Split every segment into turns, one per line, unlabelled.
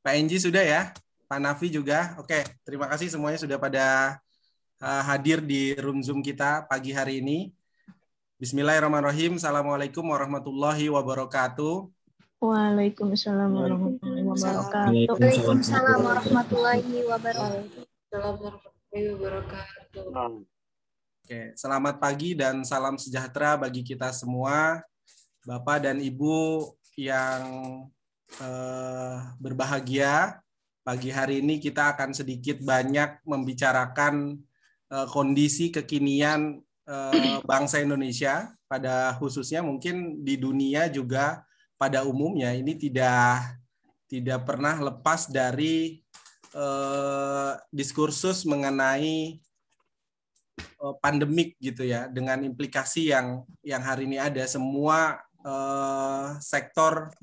Pak Enji sudah ya? Pak Nafi juga? Oke, terima kasih semuanya sudah pada hadir di room Zoom kita pagi hari ini. Bismillahirrahmanirrahim. Assalamualaikum warahmatullahi wabarakatuh.
Waalaikumsalam warahmatullahi wabarakatuh.
Waalaikumsalam warahmatullahi wabarakatuh.
Oke, selamat pagi dan salam sejahtera bagi kita semua, Bapak dan Ibu yang berbahagia. Pagi hari ini kita akan sedikit banyak membicarakan kondisi kekinian bangsa Indonesia, pada khususnya mungkin di dunia juga pada umumnya ini tidak pernah lepas dari diskursus mengenai pandemik gitu ya, dengan implikasi yang hari ini ada. Semua sektor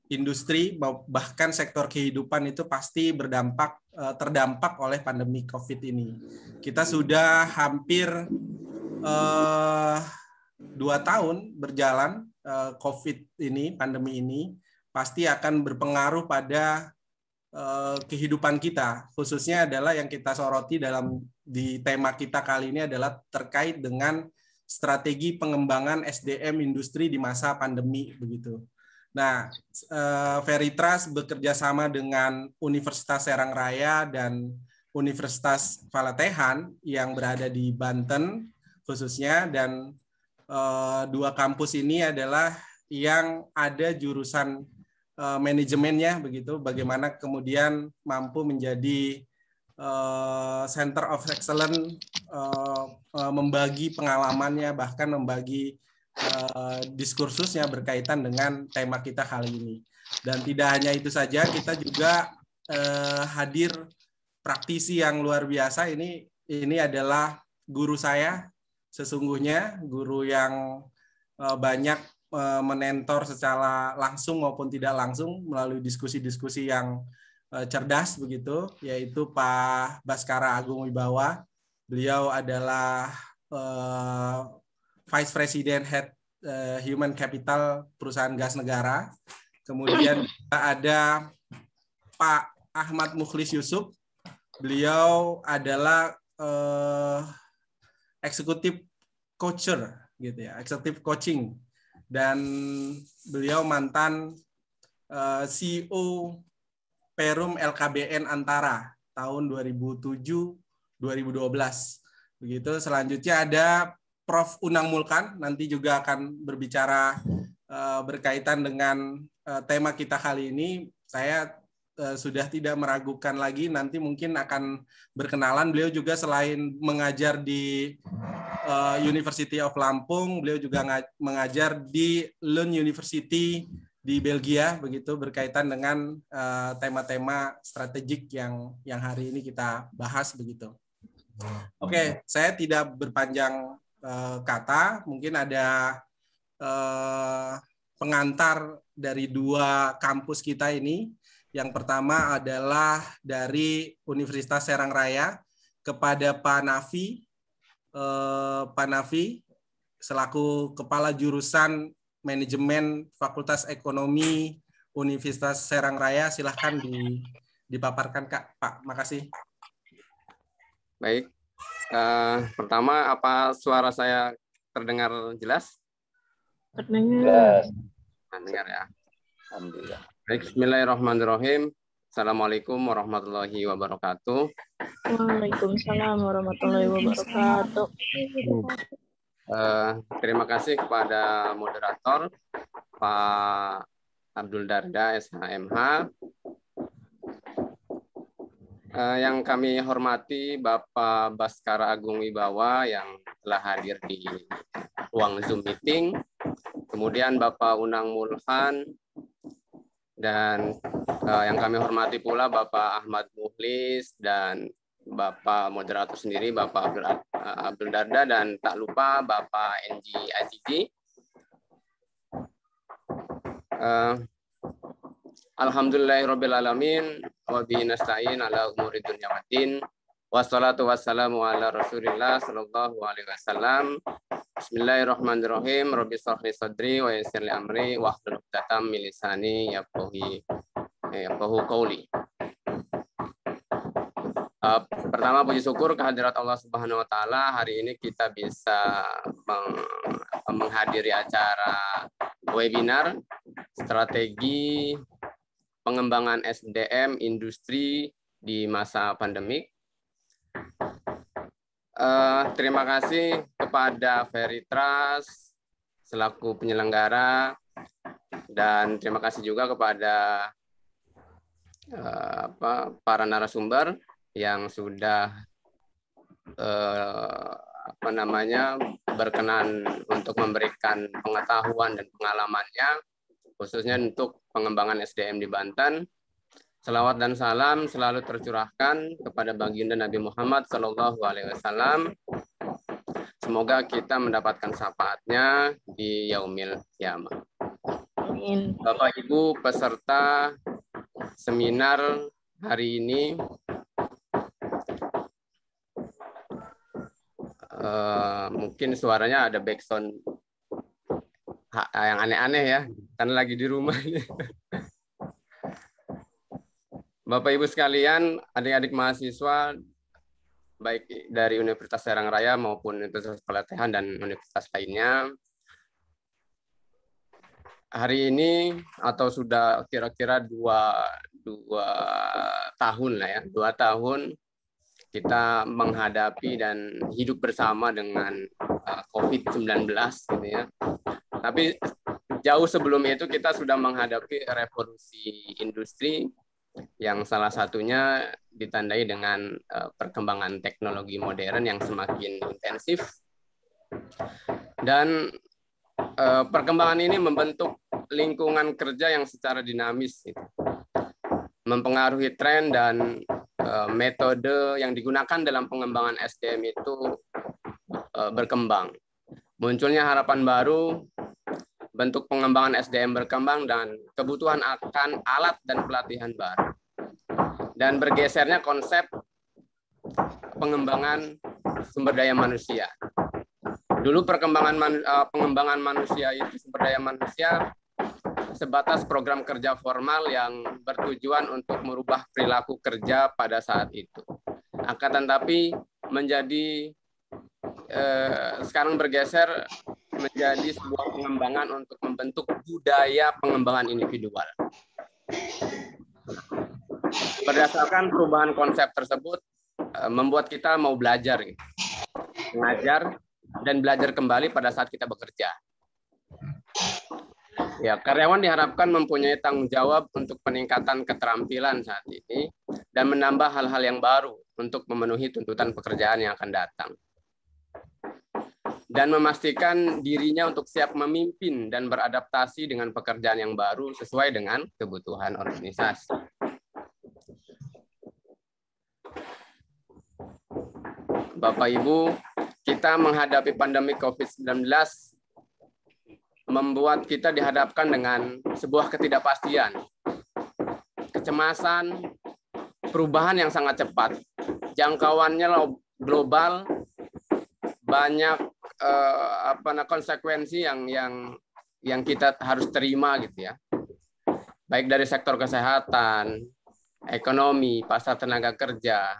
industri bahkan sektor kehidupan itu pasti terdampak oleh pandemi COVID ini. Kita sudah hampir 2 tahun berjalan, COVID ini, pandemi ini pasti akan berpengaruh pada kehidupan kita, khususnya adalah yang kita soroti di tema kita kali ini adalah terkait dengan strategi pengembangan SDM industri di masa pandemi begitu. Nah, Veritrust bekerja sama dengan Universitas Serang Raya dan Universitas Falatehan yang berada di Banten khususnya, dan 2 kampus ini adalah yang ada jurusan manajemennya begitu, bagaimana kemudian mampu menjadi Center of Excellence, membagi pengalamannya, bahkan membagi diskursusnya berkaitan dengan tema kita kali ini. Dan tidak hanya itu saja, kita juga hadir praktisi yang luar biasa. Ini adalah guru saya, sesungguhnya guru yang banyak menentor secara langsung maupun tidak langsung melalui diskusi-diskusi yang cerdas begitu, yaitu Pak Baskara Agung Wibawa. Beliau adalah Vice President Head Human Capital perusahaan gas negara. Kemudian ada Pak Ahmad Mukhlis Yusuf. Beliau adalah eksekutif coacher gitu ya, eksekutif coaching, dan beliau mantan CEO Perum LKBN Antara tahun 2007-2012 begitu. Selanjutnya ada Prof. Unang Mulkan, nanti juga akan berbicara berkaitan dengan tema kita kali ini. Saya sudah tidak meragukan lagi, nanti mungkin akan berkenalan. Beliau juga selain mengajar di University of Lampung, beliau juga mengajar di Lund University di Belgia begitu, berkaitan dengan tema-tema strategik yang hari ini kita bahas begitu. Oke, saya tidak berpanjang kata, mungkin ada pengantar dari 2 kampus kita ini. Yang pertama adalah dari Universitas Serang Raya, kepada Pak Nafi. Pak Nafi selaku Kepala Jurusan Manajemen Fakultas Ekonomi Universitas Serang Raya, silahkan dipaparkan Kak. Pak, makasih.
Baik, pertama apa suara saya terdengar jelas?
Terdengar.
Terdengar ya.
Alhamdulillah.
Baik, bismillahirrahmanirrahim. Assalamualaikum warahmatullahi wabarakatuh.
Waalaikumsalam warahmatullahi wabarakatuh.
Terima kasih kepada moderator Pak Abdul Darda SHMH. Yang kami hormati Bapak Baskara Agung Wibawa yang telah hadir di ruang Zoom meeting. Kemudian Bapak Unang Mulkan, dan yang kami hormati pula Bapak Ahmad Mukhlis dan Bapak moderator sendiri Bapak Abdul Darda, dan tak lupa Bapak Enji Azizi. Alhamdulillahirabbil alamin wa bihi nasta'in ala umuri dunya waddin. Wassalatu wassalamu ala Rasulillah sallallahu alaihi wasallam. Bismillahirrahmanirrahim. Rabbi shrah li sadri wa yassir li amri wahlul 'uqdatam min lisani yafqahu qawli. Pertama, puji syukur kehadirat Allah Subhanahu wa Ta'ala, hari ini kita bisa menghadiri acara webinar strategi pengembangan SDM industri di masa pandemik. Terima kasih kepada Veritrust selaku penyelenggara, dan terima kasih juga kepada para narasumber yang sudah berkenan untuk memberikan pengetahuan dan pengalamannya, khususnya untuk pengembangan SDM di Banten. Selawat dan salam selalu tercurahkan kepada baginda Nabi Muhammad SAW. Semoga kita mendapatkan syafaatnya di yaumil qiyamah.
Amin.
Bapak Ibu peserta seminar hari ini, mungkin suaranya ada backsound yang aneh-aneh ya, karena lagi di rumah. Bapak Ibu sekalian, adik-adik mahasiswa, baik dari Universitas Serang Raya maupun Universitas Pelatihan dan universitas lainnya, hari ini atau sudah kira-kira dua tahun lah ya, 2 tahun kita menghadapi dan hidup bersama dengan COVID-19 gitu ya. Tapi jauh sebelum itu kita sudah menghadapi revolusi industri yang salah satunya ditandai dengan perkembangan teknologi modern yang semakin intensif. Dan perkembangan ini membentuk lingkungan kerja yang secara dinamis, gitu. Mempengaruhi tren dan metode yang digunakan dalam pengembangan SDM itu berkembang. Munculnya harapan baru, bentuk pengembangan SDM berkembang, dan kebutuhan akan alat dan pelatihan baru. Dan bergesernya konsep pengembangan sumber daya manusia. Dulu pengembangan manusia itu, sumber daya manusia, sebatas program kerja formal yang bertujuan untuk merubah perilaku kerja pada saat itu. Akan tetapi sekarang bergeser menjadi sebuah pengembangan untuk membentuk budaya pengembangan individual. Berdasarkan perubahan konsep tersebut, membuat kita mau belajar, mengajar dan belajar kembali pada saat kita bekerja. Ya, karyawan diharapkan mempunyai tanggung jawab untuk peningkatan keterampilan saat ini dan menambah hal-hal yang baru untuk memenuhi tuntutan pekerjaan yang akan datang. Dan memastikan dirinya untuk siap memimpin dan beradaptasi dengan pekerjaan yang baru sesuai dengan kebutuhan organisasi. Bapak Ibu, kita menghadapi pandemi COVID-19 membuat kita dihadapkan dengan sebuah ketidakpastian, kecemasan, perubahan yang sangat cepat, jangkauannya global, banyak konsekuensi yang kita harus terima gitu ya, baik dari sektor kesehatan, ekonomi, pasar tenaga kerja,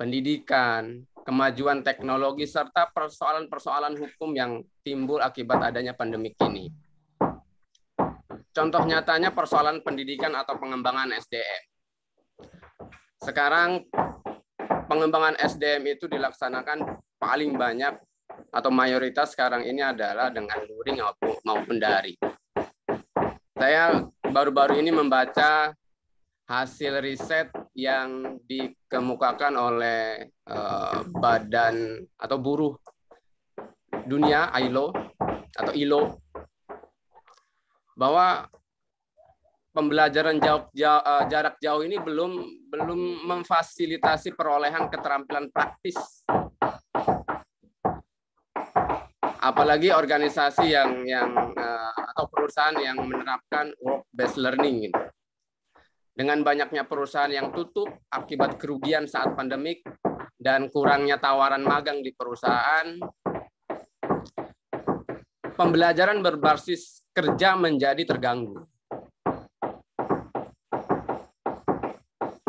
pendidikan, kemajuan teknologi, serta persoalan-persoalan hukum yang timbul akibat adanya pandemik ini. Contoh nyatanya persoalan pendidikan atau pengembangan SDM. Sekarang pengembangan SDM itu dilaksanakan paling banyak atau mayoritas sekarang ini adalah dengan luring maupun daring. Saya baru-baru ini membaca hasil riset yang dikemukakan oleh badan atau buruh dunia ILO, bahwa pembelajaran jarak jauh ini belum memfasilitasi perolehan keterampilan praktis, apalagi organisasi atau perusahaan yang menerapkan work-based learning gitu. Dengan banyaknya perusahaan yang tutup akibat kerugian saat pandemik dan kurangnya tawaran magang di perusahaan, pembelajaran berbasis kerja menjadi terganggu.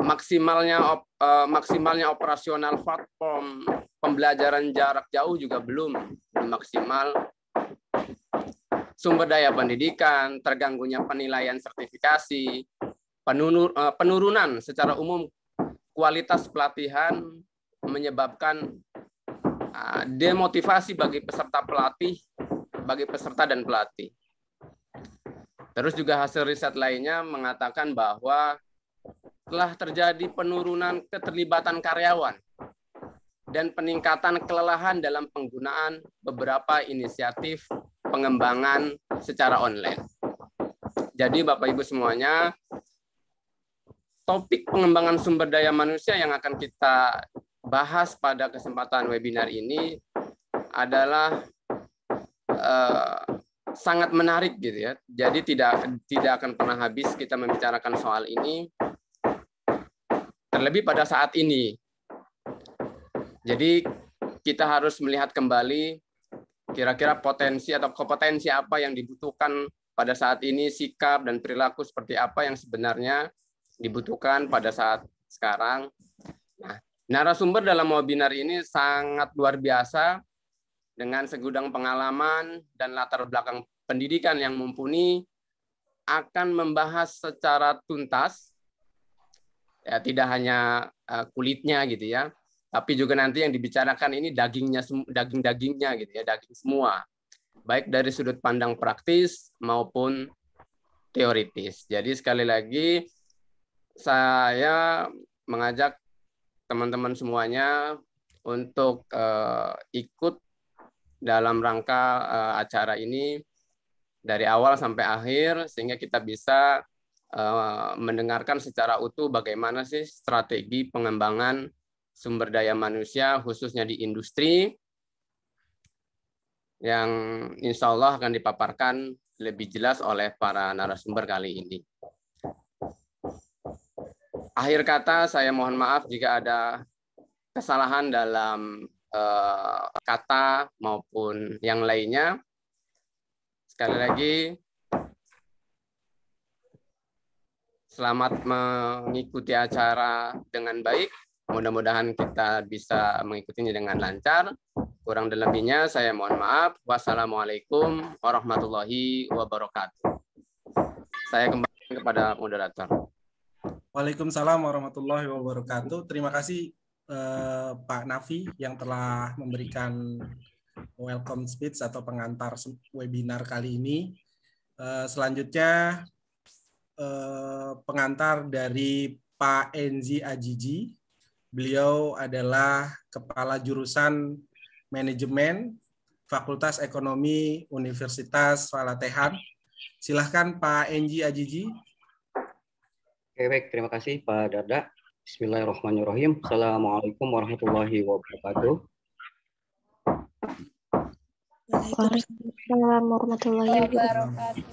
maksimalnya operasional platform pembelajaran jarak jauh juga belum maksimal. Sumber daya pendidikan, terganggunya penilaian sertifikasi, penurunan secara umum kualitas pelatihan menyebabkan demotivasi bagi peserta dan pelatih. Terus juga hasil riset lainnya mengatakan bahwa telah terjadi penurunan keterlibatan karyawan dan peningkatan kelelahan dalam penggunaan beberapa inisiatif pengembangan secara online. Jadi Bapak Ibu semuanya, topik pengembangan sumber daya manusia yang akan kita bahas pada kesempatan webinar ini adalah sangat menarik gitu ya. Jadi tidak akan pernah habis kita membicarakan soal ini, terlebih pada saat ini. Jadi kita harus melihat kembali kira-kira potensi atau kompetensi apa yang dibutuhkan pada saat ini, sikap dan perilaku seperti apa yang sebenarnya dibutuhkan pada saat sekarang. Nah, narasumber dalam webinar ini sangat luar biasa, dengan segudang pengalaman dan latar belakang pendidikan yang mumpuni, akan membahas secara tuntas, ya tidak hanya kulitnya gitu ya, tapi juga nanti yang dibicarakan ini daging-dagingnya gitu ya, daging semua, baik dari sudut pandang praktis maupun teoritis. Jadi sekali lagi saya mengajak teman-teman semuanya untuk ikut dalam rangka acara ini dari awal sampai akhir, sehingga kita bisa mendengarkan secara utuh bagaimana sih strategi pengembangan sumber daya manusia khususnya di industri yang insya Allah akan dipaparkan lebih jelas oleh para narasumber kali ini. Akhir kata, saya mohon maaf jika ada kesalahan dalam kata maupun yang lainnya. Sekali lagi, selamat mengikuti acara dengan baik. Mudah-mudahan kita bisa mengikutinya dengan lancar. Kurang dan lebihnya saya mohon maaf. Wassalamualaikum warahmatullahi wabarakatuh. Saya kembali kepada moderator.
Waalaikumsalam warahmatullahi wabarakatuh. Terima kasih Pak Nafi yang telah memberikan welcome speech atau pengantar webinar kali ini. Selanjutnya pengantar dari Pak Enzi Ajiji. Beliau adalah Kepala Jurusan Manajemen Fakultas Ekonomi Universitas Falatehan. Silahkan Pak Enzi Ajiji.
Oke, baik. Terima kasih Pak Darda. Bismillahirrahmanirrahim. Assalamualaikum warahmatullahi wabarakatuh.
Waalaikumsalam warahmatullahi wabarakatuh.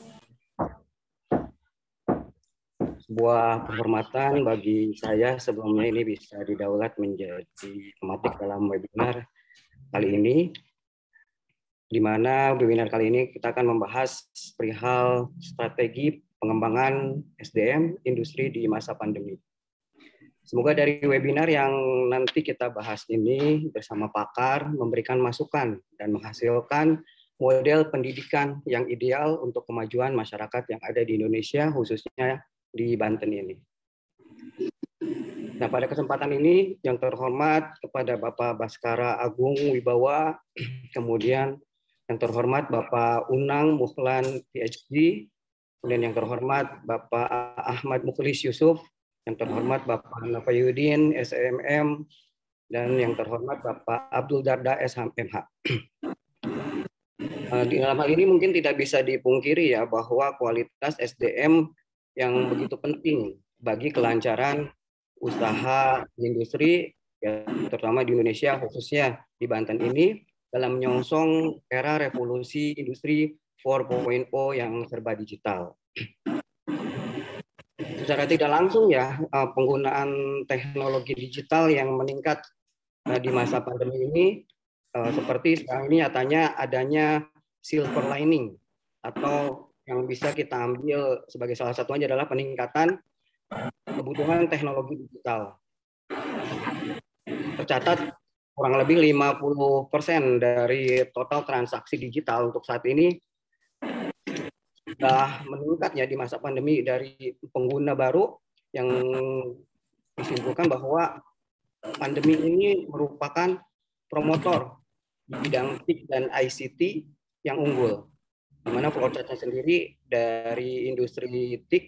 Sebuah kehormatan bagi saya sebelumnya ini bisa didaulat menjadi tematik dalam webinar kali ini, di mana webinar kali ini kita akan membahas perihal strategi pengembangan SDM industri di masa pandemi. Semoga dari webinar yang nanti kita bahas ini bersama pakar memberikan masukan dan menghasilkan model pendidikan yang ideal untuk kemajuan masyarakat yang ada di Indonesia, khususnya di Banten ini. Nah, pada kesempatan ini yang terhormat kepada Bapak Baskara Agung Wibawa, kemudian yang terhormat Bapak Unang Muhlan PhD, kemudian yang terhormat Bapak Ahmad Mukhlis Yusuf, yang terhormat Bapak Nafayuddin SMM, dan yang terhormat Bapak Abdul Darda SMH. Di dalam hal ini mungkin tidak bisa dipungkiri ya bahwa kualitas SDM yang begitu penting bagi kelancaran usaha industri, ya, terutama di Indonesia khususnya di Banten ini, dalam menyongsong era revolusi industri 4.0 yang serba digital. Secara tidak langsung ya, penggunaan teknologi digital yang meningkat di masa pandemi ini, seperti sekarang ini nyatanya adanya silver lining, atau yang bisa kita ambil sebagai salah satunya adalah peningkatan kebutuhan teknologi digital. Tercatat kurang lebih 50% dari total transaksi digital untuk saat ini sudah meningkat ya di masa pandemi dari pengguna baru, yang disimpulkan bahwa pandemi ini merupakan promotor di bidang TIC dan ICT yang unggul, di mana flowchart-nya sendiri dari industri TIC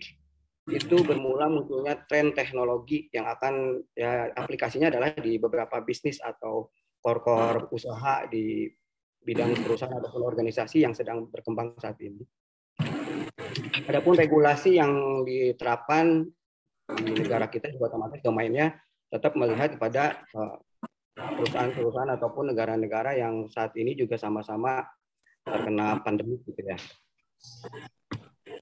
itu bermula munculnya tren teknologi yang akan ya aplikasinya adalah di beberapa bisnis atau core usaha di bidang perusahaan ataupun organisasi yang sedang berkembang saat ini. Adapun regulasi yang diterapkan di negara kita juga otomatis domainnya tetap melihat kepada perusahaan-perusahaan ataupun negara-negara yang saat ini juga sama-sama terkena pandemi gitu ya.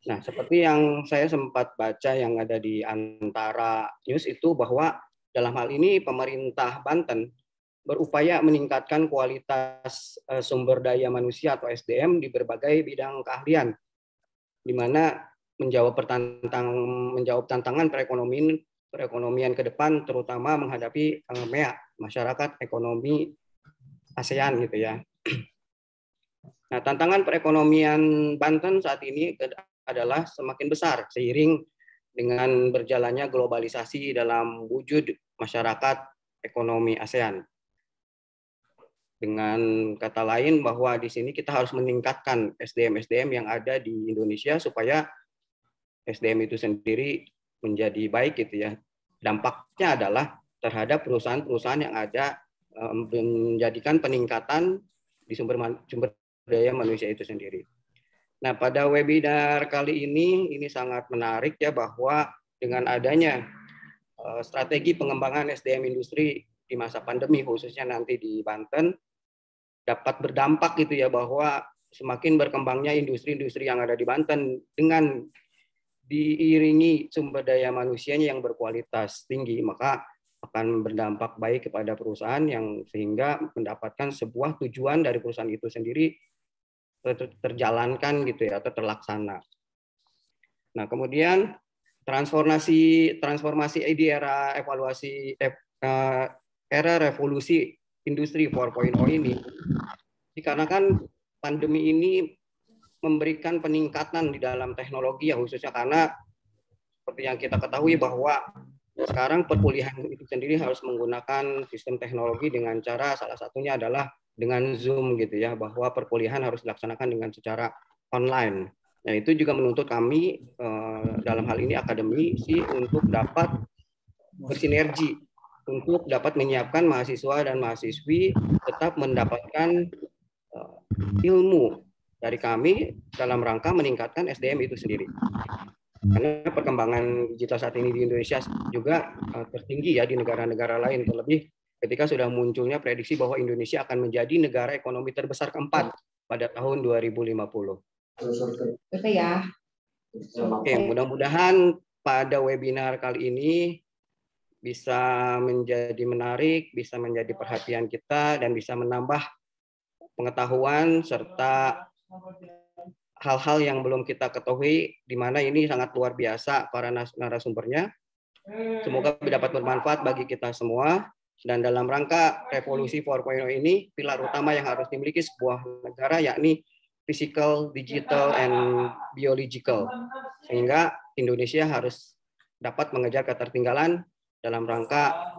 Nah, seperti yang saya sempat baca yang ada di antara news itu bahwa dalam hal ini pemerintah Banten berupaya meningkatkan kualitas sumber daya manusia atau SDM di berbagai bidang keahlian, di mana menjawab tantangan perekonomian ke depan, terutama menghadapi MEA, masyarakat ekonomi ASEAN gitu ya. Nah, tantangan perekonomian Banten saat ini adalah semakin besar seiring dengan berjalannya globalisasi dalam wujud masyarakat ekonomi ASEAN. Dengan kata lain bahwa di sini kita harus meningkatkan SDM yang ada di Indonesia supaya SDM itu sendiri menjadi baik gitu ya. Dampaknya adalah terhadap perusahaan-perusahaan yang ada menjadikan peningkatan di sumber daya manusia itu sendiri. Nah, pada webinar kali ini sangat menarik ya, bahwa dengan adanya strategi pengembangan SDM industri di masa pandemi khususnya nanti di Banten dapat berdampak gitu ya, bahwa semakin berkembangnya industri-industri yang ada di Banten dengan diiringi sumber daya manusianya yang berkualitas tinggi, maka akan berdampak baik kepada perusahaan yang sehingga mendapatkan sebuah tujuan dari perusahaan itu sendiri terjalankan gitu ya, atau terlaksana. Nah, kemudian transformasi di era revolusi industri 4.0 ini dikarenakan pandemi ini memberikan peningkatan di dalam teknologi ya, khususnya karena seperti yang kita ketahui bahwa sekarang perkuliahan itu sendiri harus menggunakan sistem teknologi dengan cara salah satunya adalah dengan Zoom gitu ya, bahwa perkuliahan harus dilaksanakan dengan secara online. Nah, itu juga menuntut kami dalam hal ini akademisi untuk dapat bersinergi, untuk dapat menyiapkan mahasiswa dan mahasiswi tetap mendapatkan ilmu dari kami dalam rangka meningkatkan SDM itu sendiri. Karena perkembangan digital saat ini di Indonesia juga tertinggi ya di negara-negara lain, terlebih ketika sudah munculnya prediksi bahwa Indonesia akan menjadi negara ekonomi terbesar keempat pada tahun 2050.
Oke ya.
Oke, mudah-mudahan pada webinar kali ini bisa menjadi menarik, bisa menjadi perhatian kita, dan bisa menambah pengetahuan serta hal-hal yang belum kita ketahui, di mana ini sangat luar biasa para narasumbernya. Semoga dapat bermanfaat bagi kita semua. Dan dalam rangka revolusi 4.0 ini, pilar utama yang harus dimiliki sebuah negara yakni physical, digital, and biological. Sehingga Indonesia harus dapat mengejar ketertinggalan dalam rangka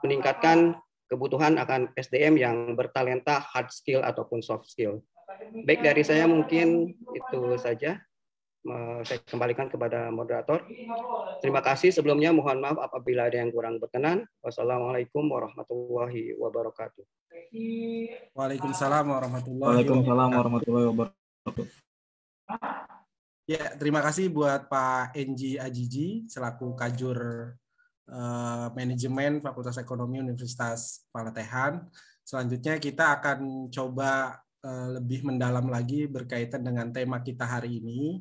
meningkatkan kebutuhan akan SDM yang bertalenta, hard skill ataupun soft skill. Baik, dari saya mungkin itu saja. Saya kembalikan kepada moderator. Terima kasih sebelumnya, mohon maaf apabila ada yang kurang berkenan. Wassalamualaikum warahmatullahi wabarakatuh.
Waalaikumsalam warahmatullahi wabarakatuh. Ya, terima kasih buat Pak Enji Ajiji selaku Kajur Manajemen Fakultas Ekonomi Universitas Palatehan. Selanjutnya kita akan coba lebih mendalam lagi berkaitan dengan tema kita hari ini.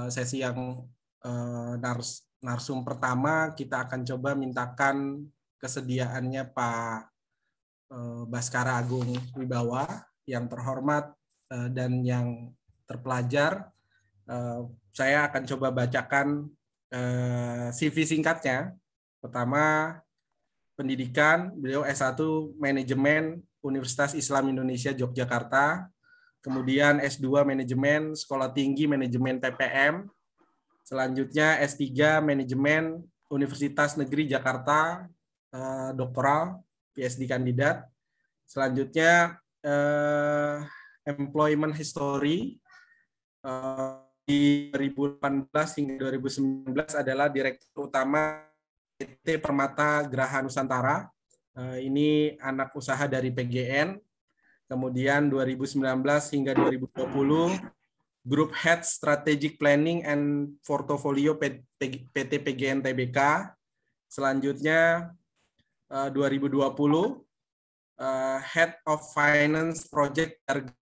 Sesi yang narsum pertama kita akan coba mintakan kesediaannya Pak Baskara Agung Wibawa yang terhormat dan yang terpelajar. Saya akan coba bacakan CV singkatnya. Pertama, pendidikan, beliau S1 Manajemen Universitas Islam Indonesia Yogyakarta. Kemudian S2 Manajemen Sekolah Tinggi Manajemen PPM. Selanjutnya S3 Manajemen Universitas Negeri Jakarta, doktoral, PhD kandidat. Selanjutnya Employment History, di 2018 hingga 2019 adalah Direktur Utama PT Permata Graha Nusantara. Ini anak usaha dari PGN. Kemudian 2019 hingga 2020 Group Head Strategic Planning and Portfolio PT PGN Tbk. Selanjutnya 2020 Head of Finance Project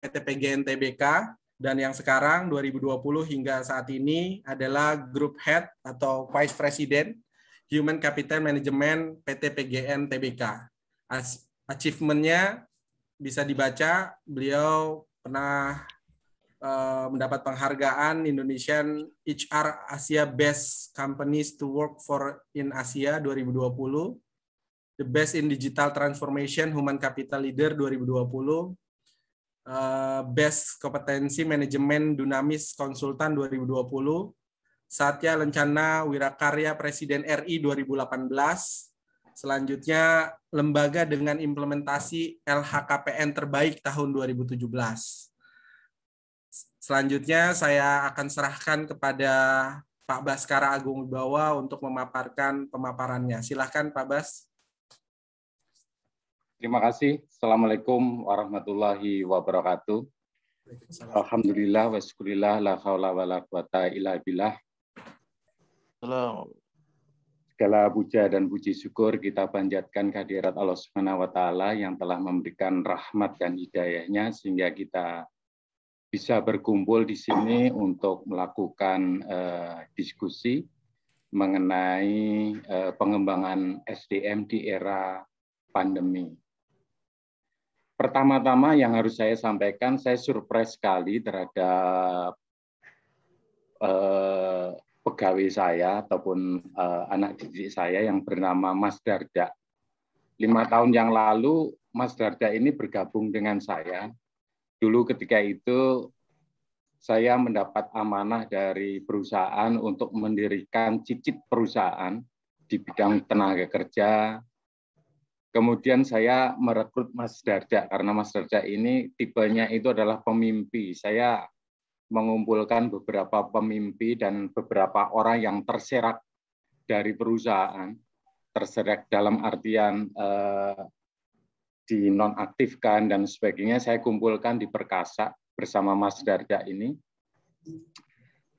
PT PGN Tbk. Dan yang sekarang 2020 hingga saat ini adalah Group Head atau Vice President Human Capital Management PT PGN Tbk. Achievement-nya bisa dibaca, beliau pernah mendapat penghargaan Indonesian HR Asia Best Companies to Work for in Asia 2020, The Best in Digital Transformation Human Capital Leader 2020, Best Kompetensi Manajemen Dunamis Konsultan 2020, Satya Lencana Wirakarya Presiden RI 2018, selanjutnya lembaga dengan implementasi LHKPN terbaik tahun 2017. Selanjutnya saya akan serahkan kepada Pak Baskara Agung Wibawa untuk memaparkan pemaparannya. Silakan Pak Bas.
Terima kasih. Assalamualaikum warahmatullahi wabarakatuh. Alhamdulillah wa syukurillah la haula wa la quwata illa billah. Segala puja dan puji syukur kita panjatkan kehadirat Allah Subhanahu wa taala yang telah memberikan rahmat dan hidayahnya sehingga kita bisa berkumpul di sini untuk melakukan diskusi mengenai pengembangan SDM di era pandemi. Pertama-tama yang harus saya sampaikan, saya surprise sekali terhadap pegawai saya ataupun anak didik saya yang bernama Mas Darda. 5 tahun yang lalu, Mas Darda ini bergabung dengan saya. Dulu ketika itu, saya mendapat amanah dari perusahaan untuk mendirikan cicit perusahaan di bidang tenaga kerja. Kemudian saya merekrut Mas Darda, karena Mas Darda ini tipenya itu adalah pemimpi. Saya mengumpulkan beberapa pemimpi dan beberapa orang yang terserak dari perusahaan. Terserak dalam artian dinonaktifkan dan sebagainya, saya kumpulkan di Perkasa bersama Mas Darda ini.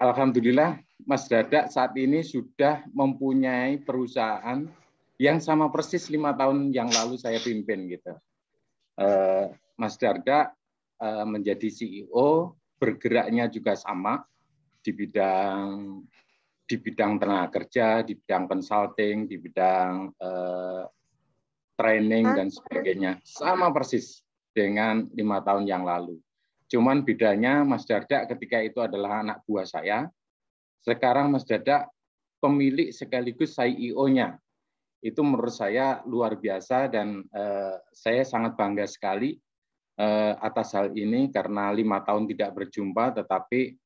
Alhamdulillah, Mas Darda saat ini sudah mempunyai perusahaan yang sama persis 5 tahun yang lalu saya pimpin gitu. Mas Darda menjadi CEO, bergeraknya juga sama di bidang tenaga kerja, di bidang consulting, di bidang training dan sebagainya. Sama persis dengan 5 tahun yang lalu. Cuman bedanya Mas Darda ketika itu adalah anak buah saya. Sekarang Mas Darda pemilik sekaligus CEO-nya. Itu menurut saya luar biasa dan saya sangat bangga sekali atas hal ini karena 5 tahun tidak berjumpa, tetapi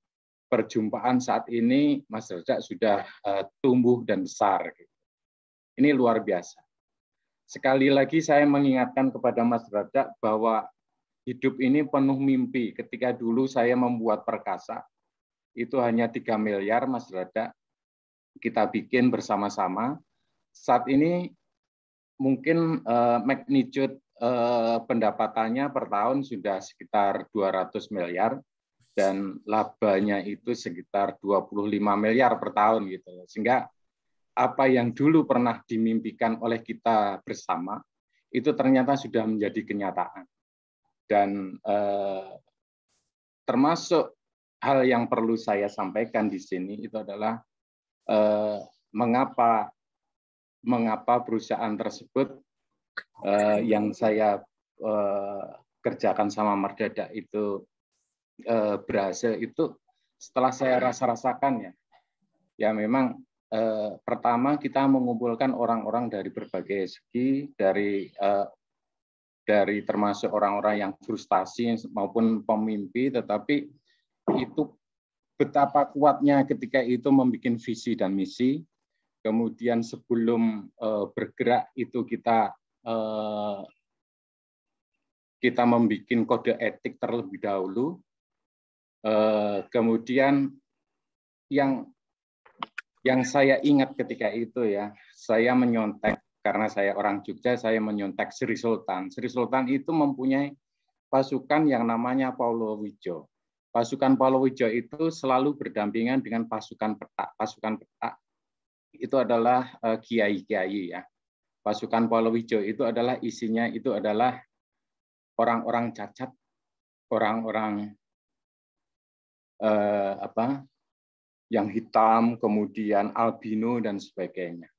perjumpaan saat ini Mas Darda sudah tumbuh dan besar. Ini luar biasa. Sekali lagi saya mengingatkan kepada Mas Darda bahwa hidup ini penuh mimpi. Ketika dulu saya membuat Perkasa, itu hanya 3 miliar Mas Darda. Kita bikin bersama-sama. Saat ini mungkin magnitude pendapatannya per tahun sudah sekitar 200 miliar dan labanya itu sekitar 25 miliar per tahun gitu. Sehingga apa yang dulu pernah dimimpikan oleh kita bersama itu ternyata sudah menjadi kenyataan. Dan termasuk hal yang perlu saya sampaikan di sini itu adalah mengapa perusahaan tersebut yang saya kerjakan sama Mas Darda itu berhasil itu setelah saya rasakan ya memang pertama kita mengumpulkan orang-orang dari berbagai segi, dari termasuk orang-orang yang frustasi maupun pemimpi, tetapi itu betapa kuatnya ketika itu membuat visi dan misi. Kemudian sebelum bergerak itu kita membuat kode etik terlebih dahulu. Kemudian yang saya ingat ketika itu ya, saya menyontek karena saya orang Jogja, saya menyontek Sri Sultan. Sri Sultan itu mempunyai pasukan yang namanya Paulowijo. Pasukan Paulowijo itu selalu berdampingan dengan pasukan petak. Pasukan petak itu adalah kiai-kiai ya. Pasukan Paulowijo itu adalah isinya itu adalah orang-orang cacat, orang-orang yang hitam, kemudian albino dan sebagainya.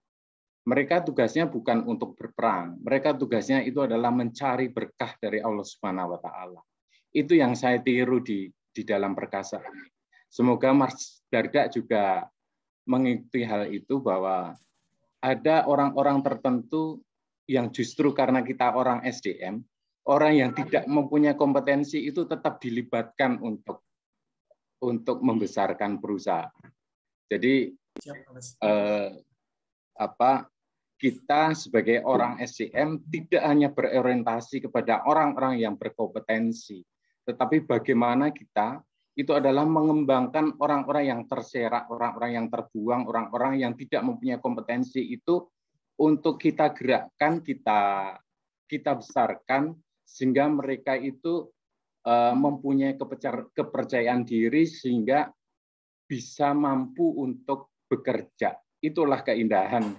Mereka tugasnya bukan untuk berperang, mereka tugasnya itu adalah mencari berkah dari Allah Subhanahu wa taala. Itu yang saya tiru di dalam perkasa ini. Semoga Mas Dardak juga mengikuti hal itu, bahwa ada orang-orang tertentu yang justru karena kita orang SDM, orang yang tidak mempunyai kompetensi itu tetap dilibatkan untuk membesarkan perusahaan. Jadi kita sebagai orang SDM tidak hanya berorientasi kepada orang-orang yang berkompetensi, tetapi bagaimana kita itu adalah mengembangkan orang-orang yang terserak, orang-orang yang terbuang, orang-orang yang tidak mempunyai kompetensi itu untuk kita gerakkan, kita besarkan sehingga mereka itu mempunyai kepercayaan diri sehingga bisa mampu untuk bekerja. Itulah keindahan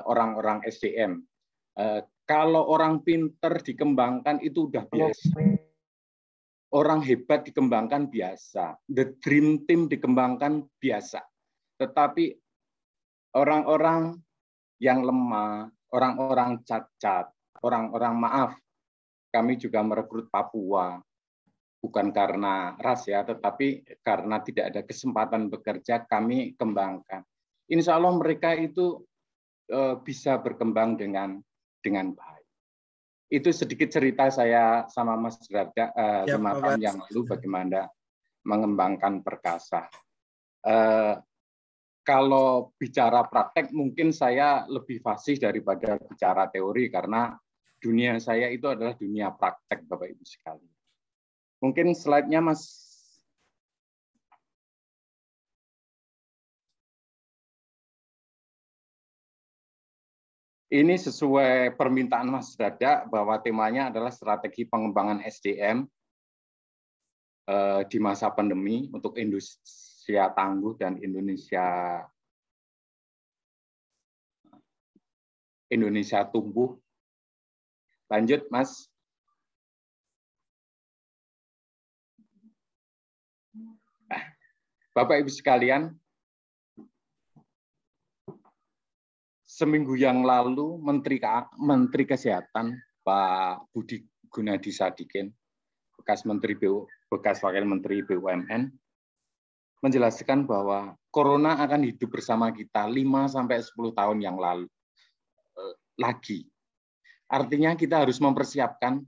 orang-orang SDM. Kalau orang pinter dikembangkan itu udah biasa. Orang hebat dikembangkan biasa. The Dream Team dikembangkan biasa. Tetapi orang-orang yang lemah, orang-orang cacat, orang-orang maaf, kami juga merekrut Papua. Bukan karena ras ya, tetapi karena tidak ada kesempatan bekerja, kami kembangkan. Insya Allah mereka itu bisa berkembang dengan baik. Itu sedikit cerita saya sama Mas Dardak 5 tahun yang lalu bagaimana mengembangkan perkasa. Kalau bicara praktek mungkin saya lebih fasih daripada bicara teori karena dunia saya itu adalah dunia praktek, Bapak Ibu sekalian. Mungkin slide-nya Mas. Ini sesuai permintaan Mas Dardak bahwa temanya adalah strategi pengembangan SDM di masa pandemi untuk Indonesia tangguh dan Indonesia tumbuh. Lanjut, Mas. Bapak Ibu sekalian, seminggu yang lalu Menteri Kesehatan Pak Budi Gunadi Sadikin, bekas Wakil Menteri BUMN, menjelaskan bahwa corona akan hidup bersama kita 5-10 tahun yang lalu lagi. Artinya kita harus mempersiapkan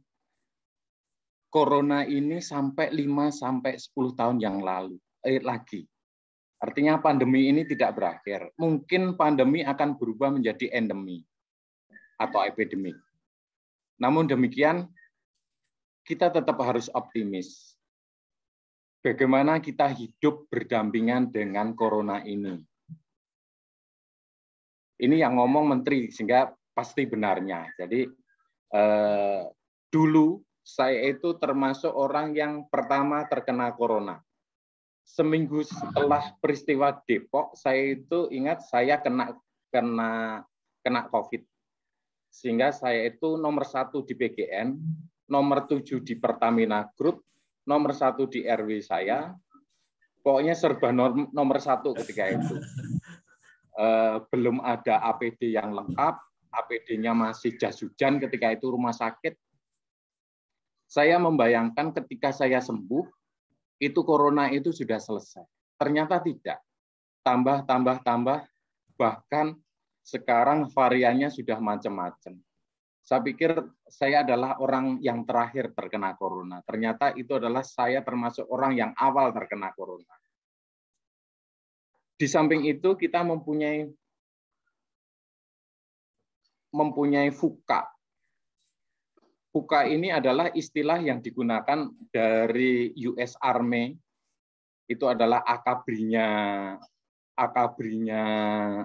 corona ini sampai 5-10 tahun yang lalu lagi. Artinya pandemi ini tidak berakhir. Mungkin pandemi akan berubah menjadi endemi atau epidemi. Namun demikian, kita tetap harus optimis. Bagaimana kita hidup berdampingan dengan corona ini. Ini yang ngomong Menteri, sehingga pasti benarnya. Jadi dulu saya itu termasuk orang yang pertama terkena corona. Seminggu setelah peristiwa Depok, saya itu ingat saya kena COVID. Sehingga saya itu nomor 1 di PGN, nomor 7 di Pertamina Group, nomor 1 di RW saya. Pokoknya serba nomor 1 ketika itu. Belum ada APD yang lengkap, APD-nya masih jas hujan ketika itu rumah sakit. Saya membayangkan ketika saya sembuh, itu corona itu sudah selesai. Ternyata tidak. Tambah. Bahkan sekarang variannya sudah macam-macam. Saya pikir saya adalah orang yang terakhir terkena corona. Ternyata itu adalah saya termasuk orang yang awal terkena corona. Di samping itu kita mempunyai VUCA. VUCA ini adalah istilah yang digunakan dari US Army. Itu adalah akabrinya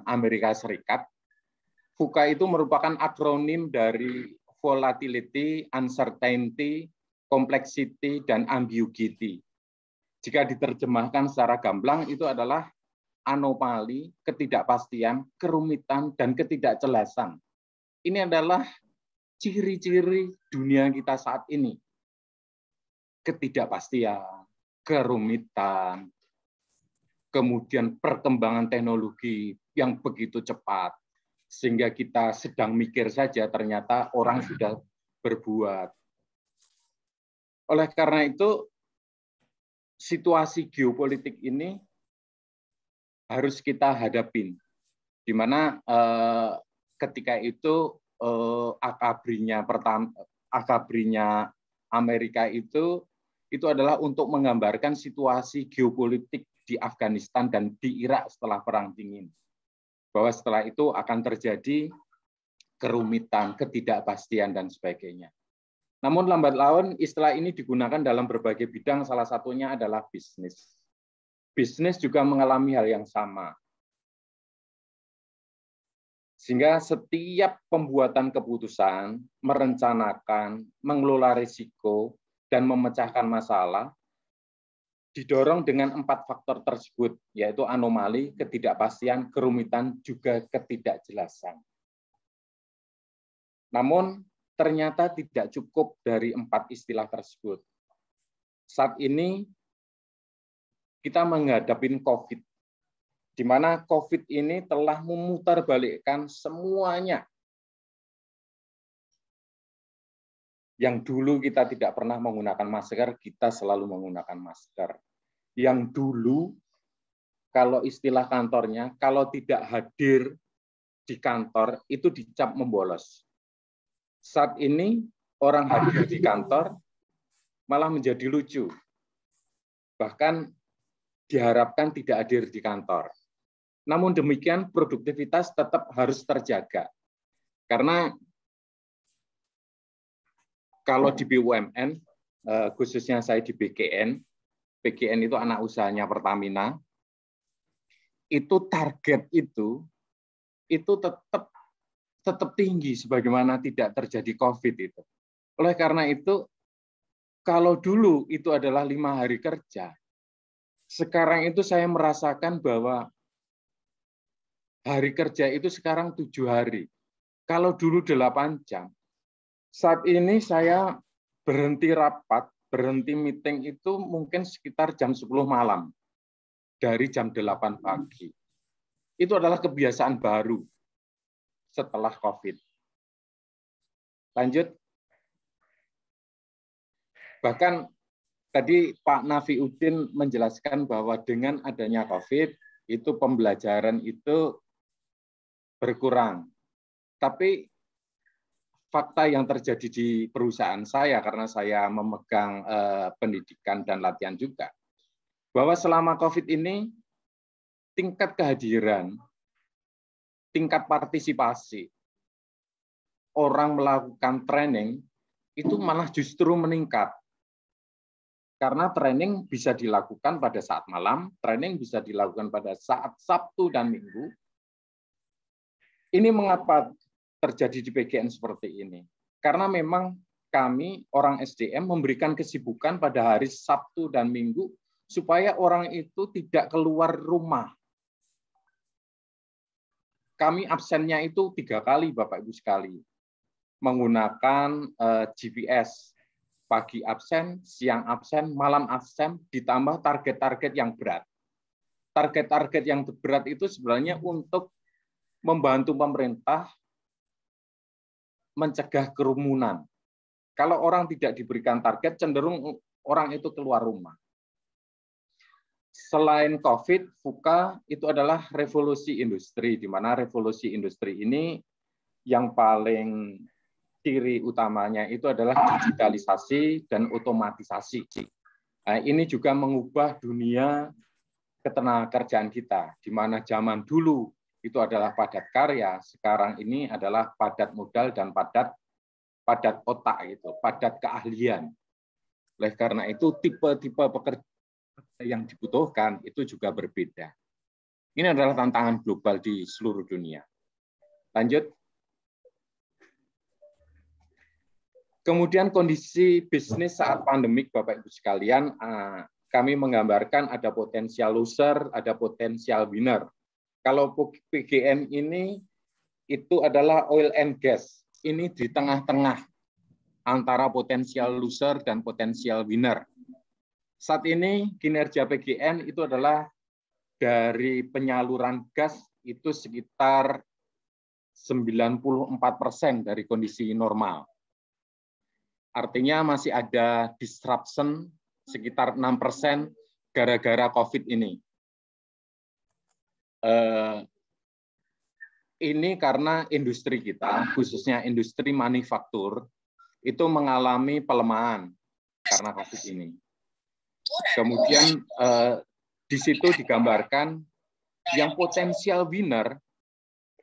Amerika Serikat. VUCA itu merupakan akronim dari volatility, uncertainty, complexity, dan ambiguity. Jika diterjemahkan secara gamblang, itu adalah anomali, ketidakpastian, kerumitan, dan ketidakjelasan. Ini adalah ciri-ciri dunia kita saat ini. Ketidakpastian, kerumitan, kemudian perkembangan teknologi yang begitu cepat, sehingga kita sedang mikir saja, ternyata orang sudah berbuat. Oleh karena itu, situasi geopolitik ini harus kita hadapin, di mana ketika itu akabrinya Amerika itu adalah untuk menggambarkan situasi geopolitik di Afghanistan dan di Irak setelah Perang Dingin. Bahwa setelah itu akan terjadi kerumitan, ketidakpastian, dan sebagainya. Namun lambat laun istilah ini digunakan dalam berbagai bidang, salah satunya adalah bisnis. Bisnis juga mengalami hal yang sama. Sehingga setiap pembuatan keputusan, merencanakan, mengelola risiko, dan memecahkan masalah, didorong dengan 4 faktor tersebut, yaitu anomali, ketidakpastian, kerumitan, juga ketidakjelasan. Namun, ternyata tidak cukup dari 4 istilah tersebut. Saat ini, kita menghadapi COVID, di mana COVID ini telah memutarbalikkan semuanya. Yang dulu kita tidak pernah menggunakan masker, kita selalu menggunakan masker. Yang dulu, kalau istilah kantornya, kalau tidak hadir di kantor, itu dicap membolos. Saat ini, orang hadir di kantor malah menjadi lucu. Bahkan diharapkan tidak hadir di kantor. Namun demikian, produktivitas tetap harus terjaga. Karena kalau di BUMN, khususnya saya di BGN itu anak usahanya Pertamina, itu target itu tetap tinggi sebagaimana tidak terjadi COVID itu. Oleh karena itu, kalau dulu itu adalah 5 hari kerja, sekarang itu saya merasakan bahwa hari kerja itu sekarang 7 hari. Kalau dulu 8 jam. Saat ini saya berhenti rapat, berhenti meeting itu mungkin sekitar jam 10 malam. Dari jam 8 pagi. Itu adalah kebiasaan baru setelah COVID. Lanjut. Bahkan tadi Pak Nafiuddin menjelaskan bahwa dengan adanya COVID, itu pembelajaran itu berkurang. Tapi fakta yang terjadi di perusahaan saya, karena saya memegang pendidikan dan latihan juga, bahwa selama COVID ini, tingkat kehadiran, tingkat partisipasi, orang melakukan training, itu malah justru meningkat. Karena training bisa dilakukan pada saat malam, training bisa dilakukan pada saat Sabtu dan Minggu. Ini mengapa terjadi di PGN seperti ini? Karena memang kami, orang SDM, memberikan kesibukan pada hari Sabtu dan Minggu supaya orang itu tidak keluar rumah. Kami absennya itu 3 kali, Bapak Ibu sekali. Menggunakan GPS. Pagi absen, siang absen, malam absen, ditambah target-target yang berat. Target-target yang berat itu sebenarnya untuk membantu pemerintah mencegah kerumunan. Kalau orang tidak diberikan target, cenderung orang itu keluar rumah. Selain COVID, VUCA itu adalah revolusi industri, di mana revolusi industri ini yang paling ciri utamanya itu adalah digitalisasi dan otomatisasi. Nah, ini juga mengubah dunia ketenagakerjaan kita, di mana zaman dulu itu adalah padat karya, sekarang ini adalah padat modal dan padat otak, itu padat keahlian. Oleh karena itu tipe-tipe pekerjaan yang dibutuhkan itu juga berbeda. Ini adalah tantangan global di seluruh dunia. Lanjut. Kemudian kondisi bisnis saat pandemik, Bapak Ibu sekalian, kami menggambarkan ada potensial loser, ada potensial winner. Kalau PGN ini itu adalah oil and gas. Ini di tengah-tengah antara potensial loser dan potensial winner. Saat ini kinerja PGN itu adalah dari penyaluran gas itu sekitar 94% dari kondisi normal. Artinya masih ada disruption sekitar 6% gara-gara COVID ini. Ini karena industri kita, khususnya industri manufaktur, itu mengalami pelemahan karena COVID ini. Kemudian di situ digambarkan yang potensial winner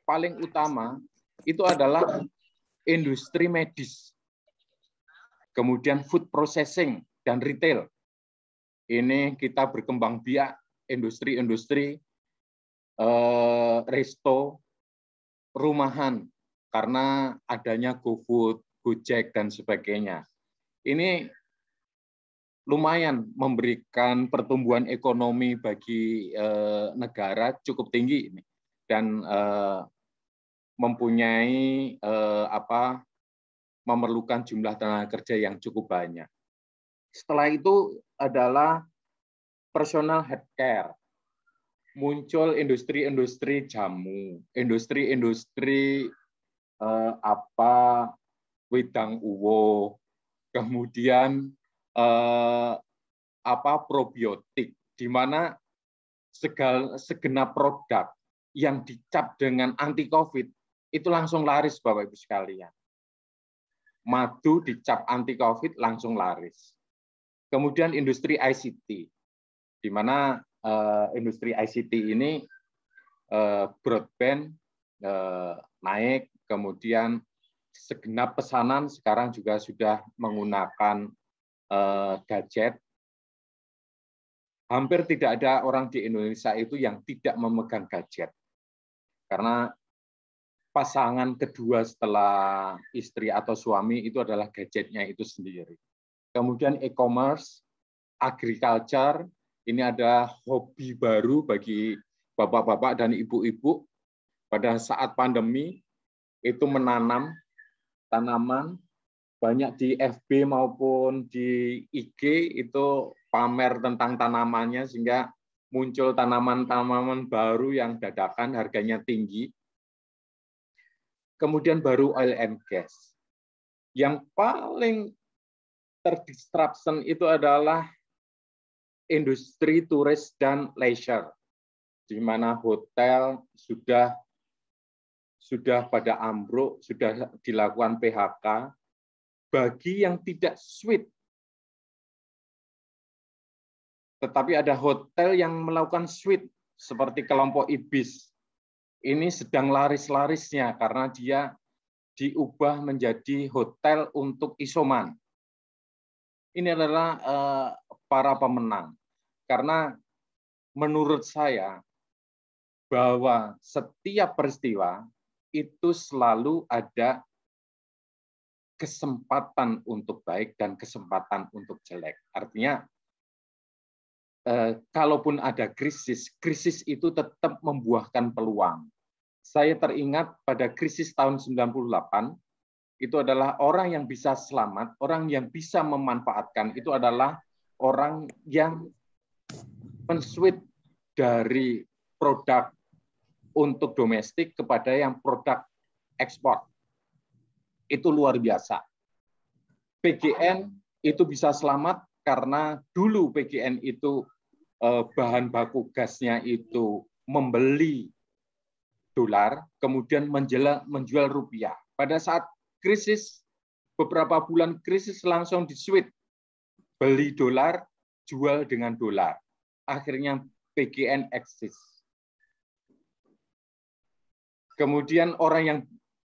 paling utama itu adalah industri medis, kemudian food processing dan retail. Ini kita berkembang biak industri-industri resto, rumahan, karena adanya GoFood, Gojek, dan sebagainya. Ini lumayan memberikan pertumbuhan ekonomi bagi negara cukup tinggi ini, dan mempunyai memerlukan jumlah tenaga kerja yang cukup banyak. Setelah itu adalah personal healthcare. Muncul industri-industri jamu, industri-industri wedang uwo, kemudian probiotik, di mana segenap produk yang dicap dengan anti COVID itu langsung laris, Bapak Ibu sekalian. Madu dicap anti COVID langsung laris. Kemudian industri ICT, di mana industri ICT ini broadband naik, kemudian segenap pesanan sekarang juga sudah menggunakan gadget. Hampir tidak ada orang di Indonesia itu yang tidak memegang gadget. Karena pasangan kedua setelah istri atau suami itu adalah gadgetnya itu sendiri. Kemudian e-commerce, agriculture, ini ada hobi baru bagi bapak-bapak dan ibu-ibu pada saat pandemi itu menanam tanaman, banyak di FB maupun di IG itu pamer tentang tanamannya sehingga muncul tanaman-tanaman baru yang dadakan harganya tinggi. Kemudian baru oil and gas. Yang paling terdisruption itu adalah industri turis dan leisure, di mana hotel sudah pada ambruk, sudah dilakukan PHK. Bagi yang tidak switch, tetapi ada hotel yang melakukan switch, seperti kelompok Ibis. Ini sedang laris-larisnya karena dia diubah menjadi hotel untuk isoman. Ini adalah para pemenang. Karena menurut saya bahwa setiap peristiwa itu selalu ada kesempatan untuk baik dan kesempatan untuk jelek. Artinya, kalaupun ada krisis, krisis itu tetap membuahkan peluang. Saya teringat pada krisis tahun 98, itu adalah orang yang bisa selamat, orang yang bisa memanfaatkan, itu adalah orang yang men-switch dari produk untuk domestik kepada yang produk ekspor. Itu luar biasa. PGN itu bisa selamat karena dulu PGN itu bahan baku gasnya itu membeli dolar, kemudian menjual rupiah. Pada saat krisis, beberapa bulan krisis langsung di-switch. Beli dolar, jual dengan dolar. Akhirnya PGN eksis. Kemudian orang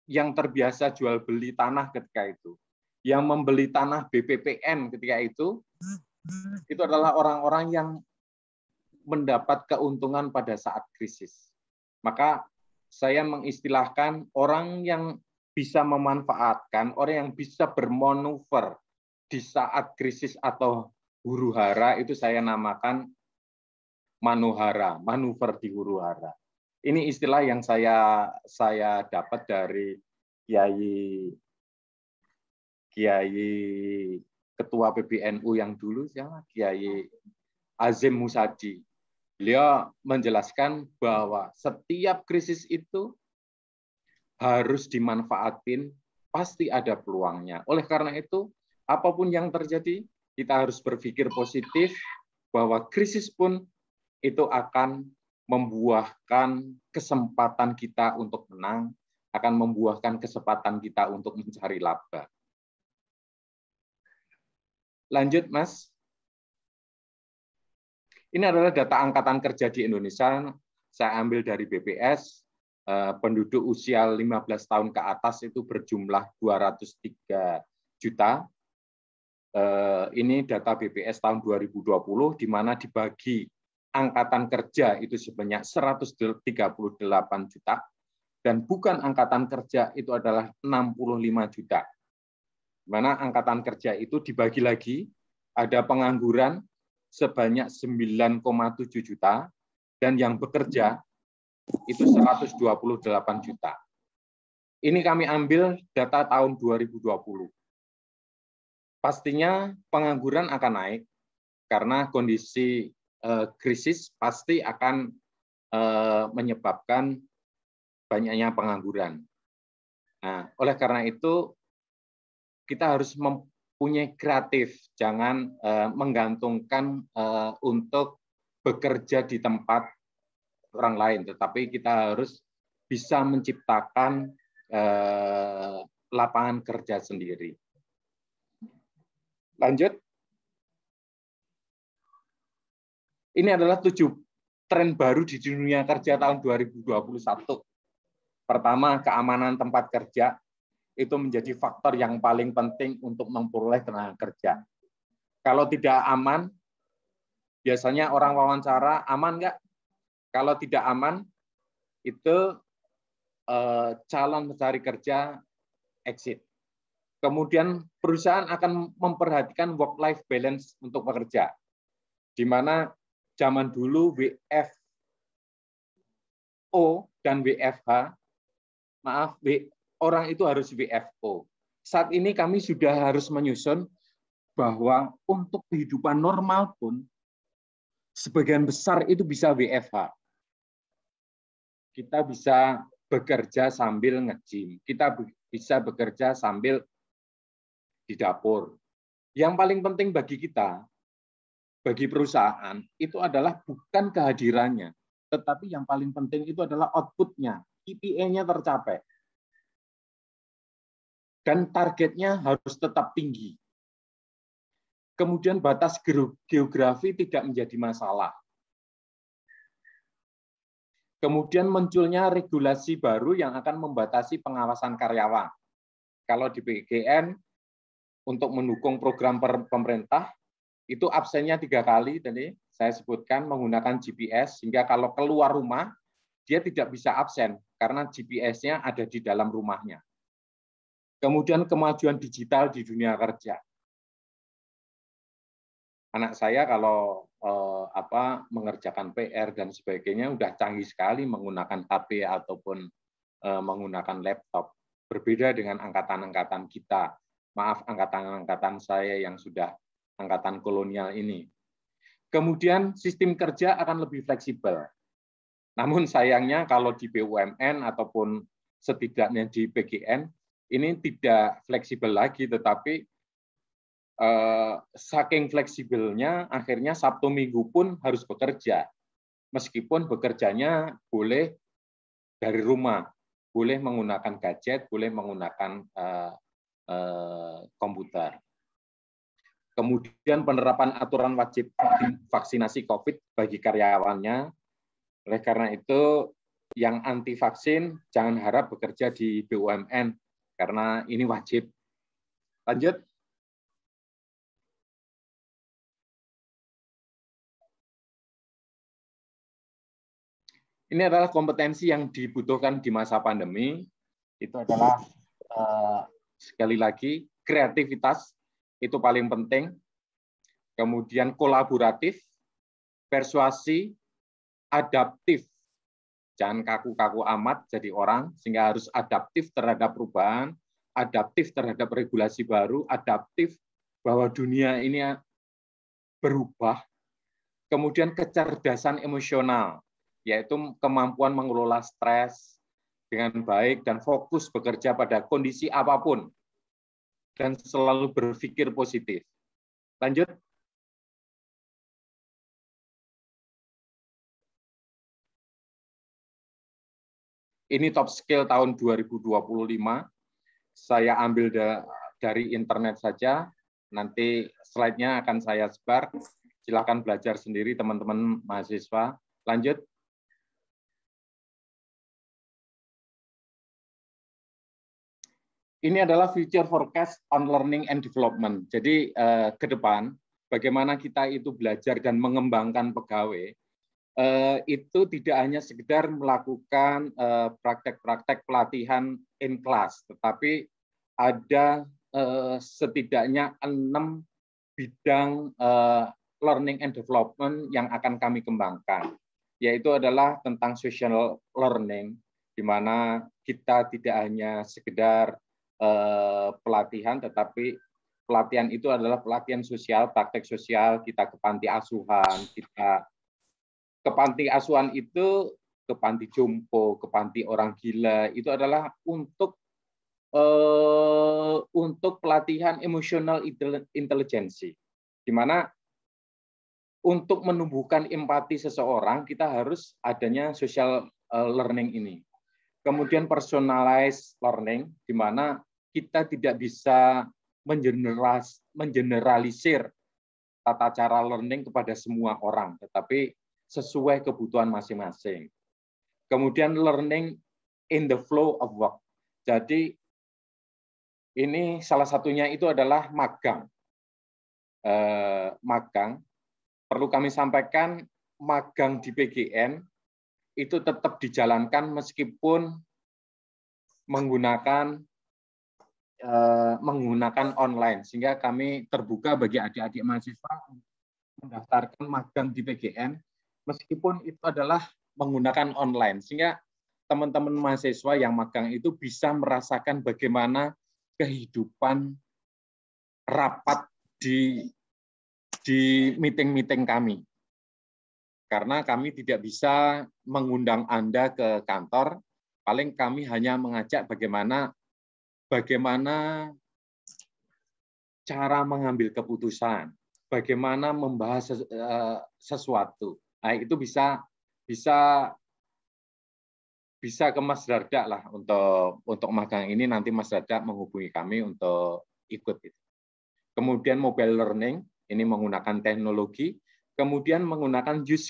yang terbiasa jual beli tanah ketika itu, yang membeli tanah BPPN ketika itu adalah orang-orang yang mendapat keuntungan pada saat krisis. Maka saya mengistilahkan orang yang bisa memanfaatkan, orang yang bisa bermanuver di saat krisis atau huru-hara, itu saya namakan manuhara, manuver di huru-hara. Ini istilah yang saya dapat dari Kiai Ketua PBNU yang dulu, siapa? Kiai Azim Musadi. Beliau menjelaskan bahwa setiap krisis itu harus dimanfaatin, pasti ada peluangnya. Oleh karena itu, apapun yang terjadi, kita harus berpikir positif bahwa krisis pun itu akan membuahkan kesempatan kita untuk menang, akan membuahkan kesempatan kita untuk mencari laba. Lanjut, Mas. Ini adalah data angkatan kerja di Indonesia. Saya ambil dari BPS. Penduduk usia 15 tahun ke atas itu berjumlah 203 juta. Ini data BPS tahun 2020, di mana dibagi angkatan kerja itu sebanyak 138 juta, dan bukan angkatan kerja itu adalah 65 juta. Di mana angkatan kerja itu dibagi lagi, ada pengangguran sebanyak 9,7 juta, dan yang bekerja itu 128 juta. Ini kami ambil data tahun 2020. Pastinya pengangguran akan naik, karena kondisi krisis pasti akan menyebabkan banyaknya pengangguran. Nah, oleh karena itu, kita harus mempunyai kreatif, jangan menggantungkan untuk bekerja di tempat orang lain, tetapi kita harus bisa menciptakan lapangan kerja sendiri. Lanjut. Ini adalah 7 tren baru di dunia kerja tahun 2021. Pertama, keamanan tempat kerja. Itu menjadi faktor yang paling penting untuk memperoleh tenaga kerja. Kalau tidak aman, biasanya orang wawancara, aman nggak? Kalau tidak aman, itu calon mencari kerja exit. Kemudian perusahaan akan memperhatikan work-life balance untuk pekerja. Di mana zaman dulu WFO dan WFH, orang itu harus WFO. Saat ini kami sudah harus menyusun bahwa untuk kehidupan normal pun sebagian besar itu bisa WFH. Kita bisa bekerja sambil nge-gym, kita bisa bekerja sambil di dapur. Yang paling penting bagi kita, bagi perusahaan, itu adalah bukan kehadirannya, tetapi yang paling penting itu adalah output-nya, KPI-nya tercapai. Dan targetnya harus tetap tinggi. Kemudian batas geografi tidak menjadi masalah. Kemudian munculnya regulasi baru yang akan membatasi pengawasan karyawan. Kalau di PGN, untuk mendukung program pemerintah, itu absennya 3 kali, tadi saya sebutkan menggunakan GPS, sehingga kalau keluar rumah, dia tidak bisa absen, karena GPS-nya ada di dalam rumahnya. Kemudian kemajuan digital di dunia kerja. Anak saya kalau mengerjakan PR dan sebagainya udah canggih sekali menggunakan HP ataupun menggunakan laptop. Berbeda dengan angkatan-angkatan kita. Maaf, angkatan-angkatan saya yang sudah angkatan kolonial ini. Kemudian sistem kerja akan lebih fleksibel. Namun sayangnya kalau di BUMN ataupun setidaknya di PGN, ini tidak fleksibel lagi, tetapi saking fleksibelnya akhirnya Sabtu Minggu pun harus bekerja. Meskipun bekerjanya boleh dari rumah, boleh menggunakan gadget, boleh menggunakan komputer. Kemudian penerapan aturan wajib vaksinasi COVID bagi karyawannya. Oleh karena itu, yang anti vaksin jangan harap bekerja di BUMN karena ini wajib. Lanjut. Ini adalah kompetensi yang dibutuhkan di masa pandemi. Itu adalah sekali lagi kreativitas itu paling penting. Kemudian kolaboratif, persuasi, adaptif. Jangan kaku-kaku amat jadi orang, sehingga harus adaptif terhadap perubahan, adaptif terhadap regulasi baru, adaptif bahwa dunia ini berubah. Kemudian kecerdasan emosional, yaitu kemampuan mengelola stres dengan baik dan fokus bekerja pada kondisi apapun, dan selalu berpikir positif. Lanjut. Ini top skill tahun 2025. Saya ambil dari internet saja. Nanti slide-nya akan saya sebar. Silakan belajar sendiri teman-teman mahasiswa. Lanjut. Ini adalah future forecast on learning and development. Jadi ke depan, bagaimana kita itu belajar dan mengembangkan pegawai, itu tidak hanya sekedar melakukan praktek-praktek pelatihan in class, tetapi ada setidaknya 6 bidang learning and development yang akan kami kembangkan, yaitu adalah tentang social learning, di mana kita tidak hanya sekedar pelatihan, tetapi pelatihan itu adalah pelatihan sosial, praktek sosial, kita ke panti asuhan, kita ke panti asuhan itu, ke panti jompo, ke panti orang gila, itu adalah untuk pelatihan emotional intelligence, di mana untuk menumbuhkan empati seseorang, kita harus adanya social learning ini. Kemudian personalized learning, di mana kita tidak bisa mengeneralisir tata cara learning kepada semua orang, tetapi sesuai kebutuhan masing-masing. Kemudian learning in the flow of work. Jadi ini salah satunya itu adalah magang. Magang, perlu kami sampaikan, magang di PGN itu tetap dijalankan meskipun menggunakan online, sehingga kami terbuka bagi adik-adik mahasiswa mendaftarkan magang di PGN meskipun itu adalah menggunakan online, sehingga teman-teman mahasiswa yang magang itu bisa merasakan bagaimana kehidupan rapat di meeting-meeting kami. Karena kami tidak bisa mengundang Anda ke kantor, paling kami hanya mengajak bagaimana cara mengambil keputusan, bagaimana membahas sesuatu. Nah, itu bisa ke Mas Dardak lah untuk magang ini, nanti Mas Dardak menghubungi kami untuk ikut. Kemudian mobile learning, ini menggunakan teknologi, kemudian menggunakan use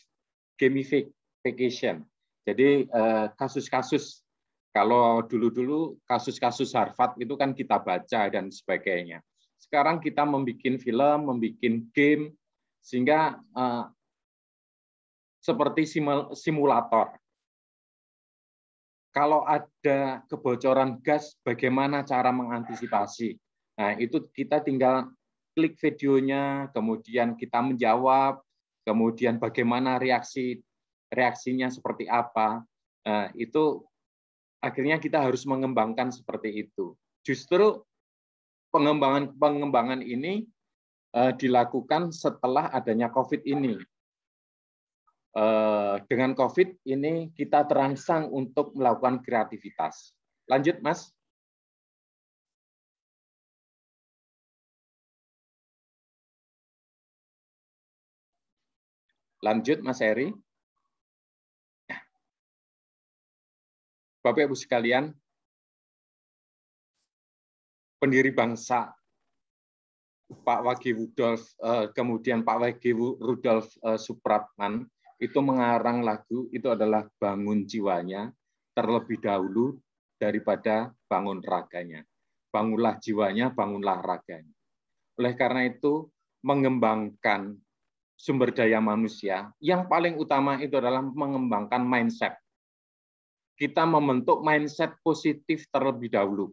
gamification. Jadi kasus-kasus, kalau dulu-dulu kasus-kasus Harvard itu kan kita baca dan sebagainya. Sekarang kita membuat film, membuat game, sehingga seperti simulator. Kalau ada kebocoran gas, bagaimana cara mengantisipasi? Nah, itu kita tinggal klik videonya, kemudian kita menjawab, kemudian bagaimana reaksinya seperti apa. Nah, itu akhirnya kita harus mengembangkan seperti itu. Justru pengembangan ini dilakukan setelah adanya COVID ini. Dengan COVID ini kita terangsang untuk melakukan kreativitas. Lanjut, Mas. Lanjut, Mas Heri. Bapak Ibu sekalian, pendiri bangsa Pak Wage Rudolf, kemudian Pak Wage Rudolf Supratman itu mengarang lagu, itu adalah bangun jiwanya terlebih dahulu daripada bangun raganya. Bangunlah jiwanya, bangunlah raganya. Oleh karena itu, mengembangkan sumber daya manusia, yang paling utama itu adalah mengembangkan mindset. Kita membentuk mindset positif terlebih dahulu.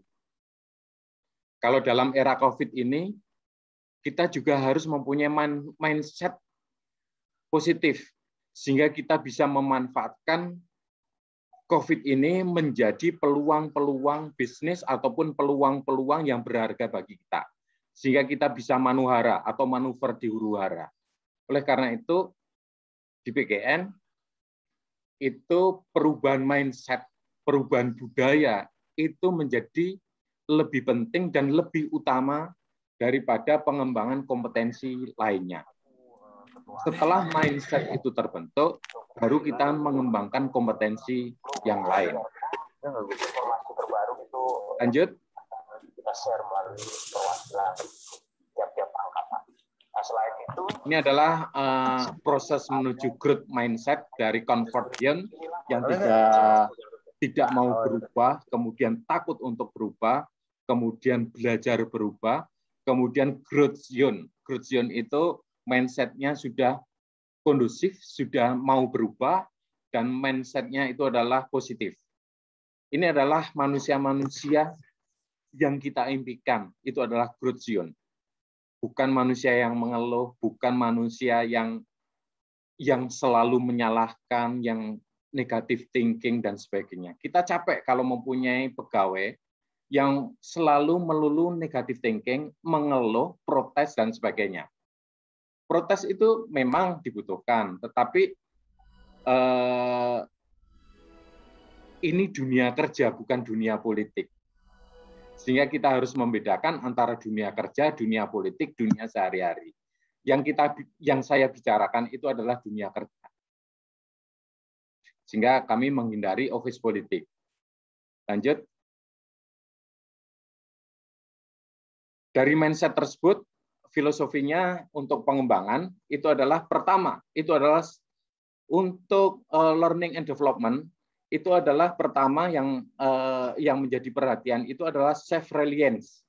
Kalau dalam era COVID ini, kita juga harus mempunyai mindset positif, sehingga kita bisa memanfaatkan COVID ini menjadi peluang-peluang bisnis ataupun peluang-peluang yang berharga bagi kita. Sehingga kita bisa manuhara atau manuver di huru-hara. Oleh karena itu, di PGN, itu perubahan mindset, perubahan budaya, itu menjadi lebih penting dan lebih utama daripada pengembangan kompetensi lainnya. Setelah mindset itu terbentuk, baru kita mengembangkan kompetensi yang lain. Lanjut. Ini adalah proses menuju growth mindset dari comfort zone yang tidak mau berubah, kemudian takut untuk berubah, kemudian belajar berubah, kemudian growth zone. Growth zone itu mindset-nya sudah kondusif, sudah mau berubah, dan mindset-nya itu adalah positif. Ini adalah manusia-manusia yang kita impikan, itu adalah growth zone. Bukan manusia yang mengeluh, bukan manusia yang selalu menyalahkan, yang negative thinking, dan sebagainya. Kita capek kalau mempunyai pegawai yang selalu melulu negative thinking, mengeluh, protes, dan sebagainya. Protes itu memang dibutuhkan, tetapi ini dunia kerja, bukan dunia politik. Sehingga kita harus membedakan antara dunia kerja, dunia politik, dunia sehari-hari. Yang saya bicarakan itu adalah dunia kerja. Sehingga kami menghindari office politik. Lanjut. Dari mindset tersebut, filosofinya untuk pengembangan itu adalah pertama, itu adalah untuk learning and development. Itu adalah pertama yang menjadi perhatian itu adalah self-reliance,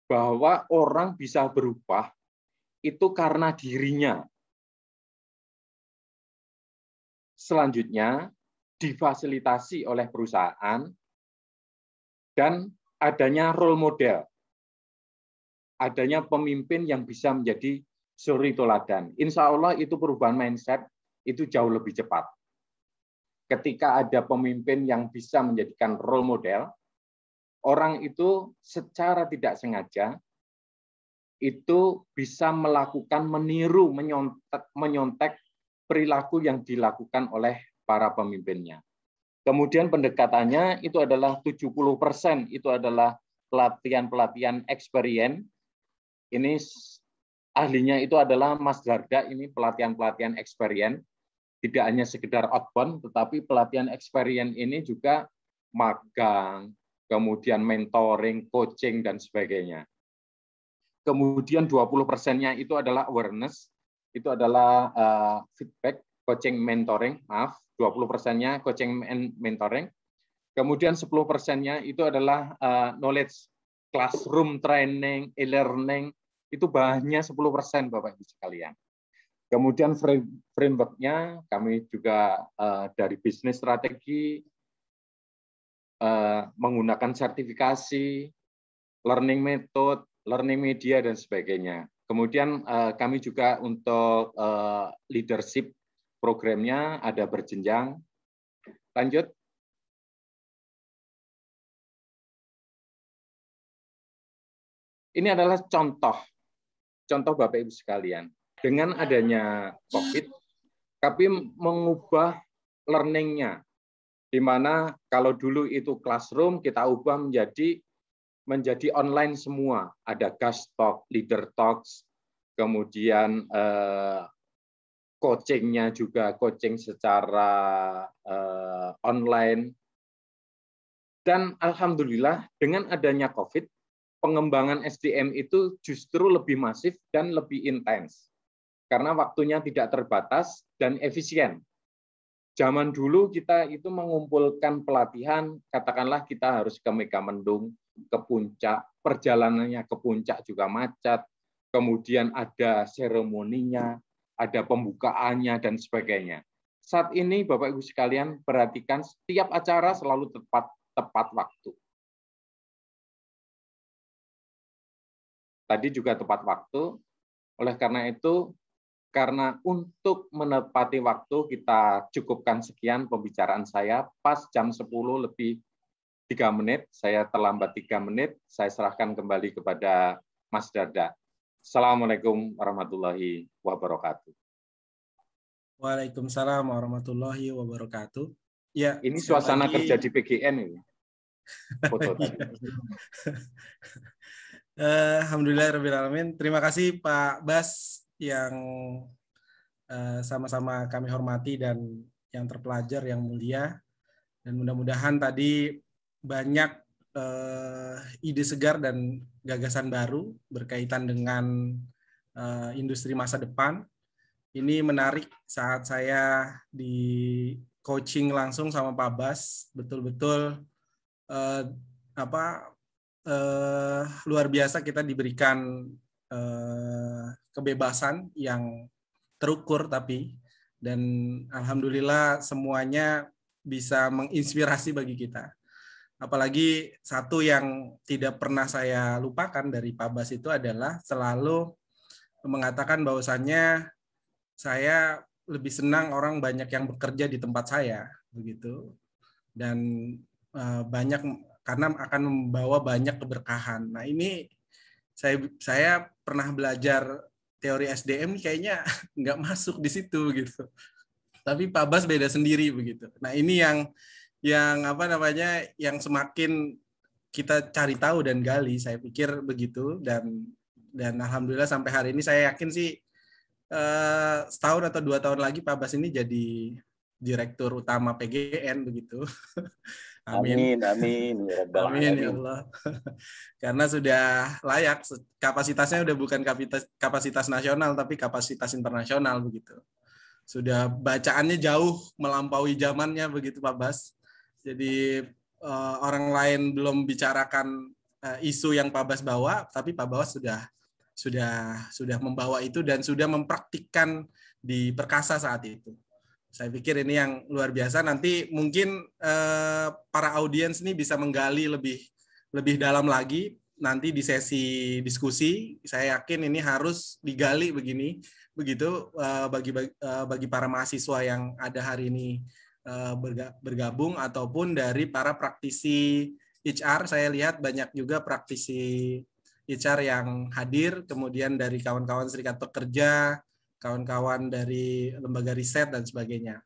bahwa orang bisa berubah itu karena dirinya. Selanjutnya difasilitasi oleh perusahaan dan adanya role model, adanya pemimpin yang bisa menjadi suri teladan. Insya Allah itu perubahan mindset itu jauh lebih cepat. Ketika ada pemimpin yang bisa menjadikan role model, orang itu secara tidak sengaja itu bisa melakukan meniru, menyontek perilaku yang dilakukan oleh para pemimpinnya. Kemudian pendekatannya itu adalah 70% itu adalah pelatihan-pelatihan experience. Ini ahlinya itu adalah Mas Garda, ini pelatihan-pelatihan experience. Tidak hanya sekedar outbound, tetapi pelatihan experience ini juga magang, kemudian mentoring, coaching, dan sebagainya. Kemudian 20%-nya itu adalah awareness, itu adalah feedback, coaching, mentoring, 20%-nya coaching and mentoring. Kemudian 10%-nya itu adalah knowledge, classroom training, e-learning, itu bahannya 10%, Bapak Ibu sekalian. Kemudian framework-nya kami juga dari bisnis strategi, menggunakan sertifikasi, learning method, learning media, dan sebagainya. Kemudian kami juga untuk leadership programnya ada berjenjang. Lanjut. Ini adalah contoh Bapak Ibu sekalian. Dengan adanya COVID, kami mengubah learning-nya, di mana kalau dulu itu classroom, kita ubah menjadi online semua. Ada guest talk, leader talks, kemudian coachingnya juga coaching secara online. Dan alhamdulillah dengan adanya COVID, pengembangan SDM itu justru lebih masif dan lebih intens. Karena waktunya tidak terbatas dan efisien. Zaman dulu kita itu mengumpulkan pelatihan, katakanlah kita harus ke Megamendung, ke puncak, perjalanannya ke puncak juga macet, kemudian ada seremoninya, ada pembukaannya, dan sebagainya. Saat ini, Bapak Ibu sekalian, perhatikan setiap acara selalu tepat waktu. Tadi juga tepat waktu, oleh karena itu, karena untuk menepati waktu, kita cukupkan sekian pembicaraan saya, pas jam 10 lebih 3 menit, saya terlambat 3 menit, saya serahkan kembali kepada Mas Darda. Assalamualaikum warahmatullahi wabarakatuh.
Waalaikumsalam warahmatullahi wabarakatuh. Ya,
ini suasana kerja di PGN ini. Foto tadi.
Alhamdulillahirrahmanirrahim. Terima kasih Pak Bas yang sama-sama kami hormati dan yang terpelajar yang mulia. Dan mudah-mudahan tadi banyak ide segar dan gagasan baru berkaitan dengan industri masa depan. Ini menarik saat saya di coaching langsung sama Pak Bas, betul-betul luar biasa kita diberikan kebebasan yang terukur dan alhamdulillah semuanya bisa menginspirasi bagi kita. Apalagi satu yang tidak pernah saya lupakan dari Pak Bas itu adalah selalu mengatakan bahwasannya saya lebih senang orang banyak yang bekerja di tempat saya, begitu. Dan banyak karena akan membawa banyak keberkahan. Nah ini saya pernah belajar teori SDM kayaknya nggak masuk di situ gitu. Tapi Pak Bas beda sendiri begitu. Nah ini yang semakin kita cari tahu dan gali, saya pikir begitu dan alhamdulillah sampai hari ini saya yakin sih setahun atau 2 tahun lagi Pak Bas ini jadi direktur utama PGN begitu.
Amin. Amin
ya Allah. Karena sudah layak, kapasitasnya udah bukan kapasitas nasional tapi kapasitas internasional begitu. Sudah bacaannya jauh melampaui zamannya begitu Pak Bas. Jadi orang lain belum bicarakan isu yang Pak Bas bawa, tapi Pak Bas sudah membawa itu dan sudah mempraktikkan di Perkasa saat itu. Saya pikir ini yang luar biasa. Nanti mungkin para audiens ini bisa menggali lebih dalam lagi nanti di sesi diskusi. Saya yakin ini harus digali begitu bagi para mahasiswa yang ada hari ini bergabung ataupun dari para praktisi HR. Saya lihat banyak juga praktisi HR yang hadir, kemudian dari kawan-kawan serikat pekerja, kawan-kawan dari lembaga riset dan sebagainya.